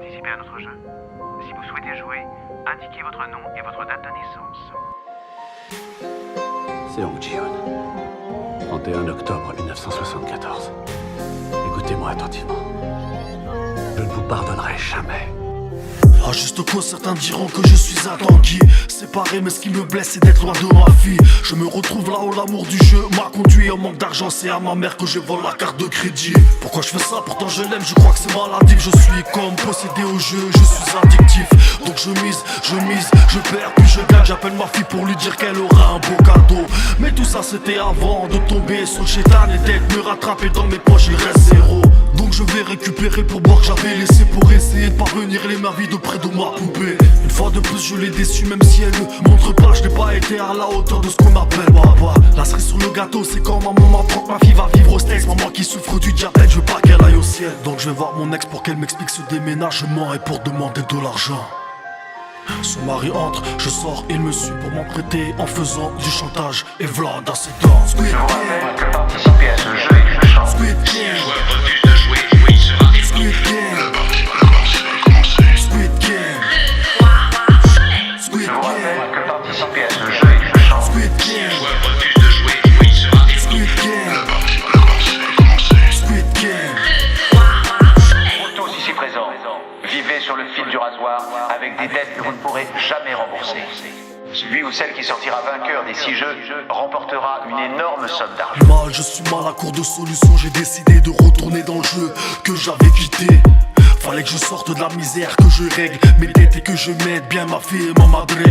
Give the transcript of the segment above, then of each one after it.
participer à notre jeu. Si vous souhaitez jouer, indiquez votre nom et votre date de naissance. C'est Hong Ji-hoon. 31 octobre 1974. Écoutez-moi attentivement. Je ne vous pardonnerai jamais. À juste cause, certains diront que je suis un tanguy. Séparé, mais ce qui me blesse, c'est d'être loin de ma fille. Je me retrouve là où l'amour du jeu m'a conduit. En manque d'argent, c'est à ma mère que je vole la carte de crédit. Pourquoi je fais ça? Pourtant je l'aime, je crois que c'est maladif. Je suis comme possédé au jeu, je suis addictif. Donc je mise, je perds, puis je gagne. J'appelle ma fille pour lui dire qu'elle aura un beau cadeau. Mais tout ça c'était avant de tomber sur le chétan et d'être me rattraper dans mes poches, il reste zéro. Donc je vais récupérer pour boire que j'avais laissé pour essayer de parvenir les ma vie de près de ma poupée. Une fois de plus je l'ai déçue même si elle ne montre pas. Je n'ai pas été à la hauteur de ce qu'on appelle papa. La cerise sur le gâteau c'est quand maman m'apprend que ma fille va vivre au States. Maman qui souffre du diabète, je veux pas qu'elle aille au ciel. Donc je vais voir mon ex pour qu'elle m'explique ce déménagement et pour demander de l'argent. Son mari entre, je sors, il me suit pour m'en prêter en faisant du chantage. Et voilà dans ses dents. Squid Je vous rappelle que participer à ce jeu est une chance. Squid Game. Si joueur refuse de jouer, il sera éliminé. Squid Game. La partie va commencer. Squid Game. Squid Je vous rappelle Game. que participer à ce jeu est une chance. Squid Si Game. joueur refuse de jouer, il sera éliminé. Squid Game. La partie va commencer. Squid Game. Vous tous ici présents, vivez sur le fil du rasoir avec des dettes que vous ne pourrez jamais rembourser. Celui ou celle qui sortira vainqueur des 6 jeux remportera une énorme somme d'argent. Mal, je suis mal à court de solutions. J'ai décidé de retourner dans le jeu que j'avais quitté. Fallait que je sorte de la misère, que je règle mes dettes et que je m'aide bien ma fille et ma madré.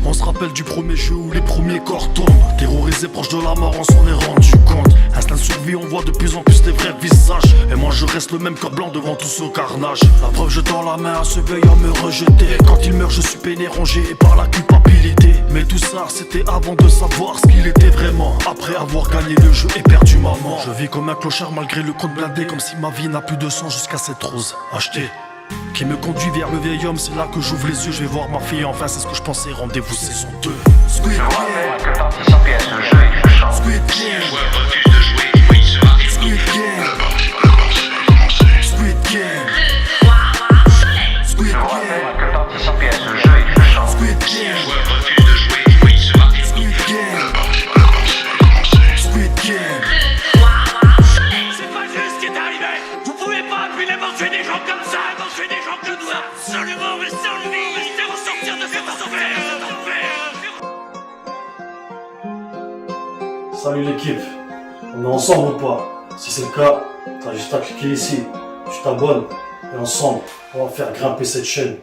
On se rappelle du premier jeu où les premiers corps tombent. Terrorisés proches de la mort, on s'en est rendu compte. Instinct de survie, on voit de plus en plus les vrais visages. Et moi je reste le même corps blanc devant tout ce carnage. La preuve, je tends la main à ce veillant me rejeter. Quand il meurt, je suis peiné, rongé par la culpabilité. Mais tout ça, c'était avant de savoir ce qu'il était vraiment. Après avoir gagné le jeu et perdu maman. Je vis comme un clochard malgré le compte blindé. Comme si ma vie n'a plus de sens jusqu'à cette rose achetée qui me conduit vers le vieil homme. C'est là que j'ouvre les yeux, je vais voir ma fille enfin, c'est ce que je pensais. Rendez-vous saison 2. Squid Je vous Game. rappelle que participer à ce jeu est une chance. Squid Si Game. joueur refuse de jouer, il sera éliminé. Squid Game. La partie va commencer. Squid Game. Squid Je vous Game. rappelle que participer à ce jeu est une chance. Squid Si Game. joueur refuse de jouer, il sera éliminé. Squid Game. La partie va commencer. Squid Game. C'est pas juste ce qui est arrivé. Vous pouvez pas appuyer tuer des gens comme ça. Tuer des gens que je dois absolument rester en vie. Rester en sortir de cette enfer. Salut l'équipe, on est ensemble ou pas? Si c'est le cas, t'as juste à cliquer ici, tu t'abonnes et ensemble on va faire grimper cette chaîne.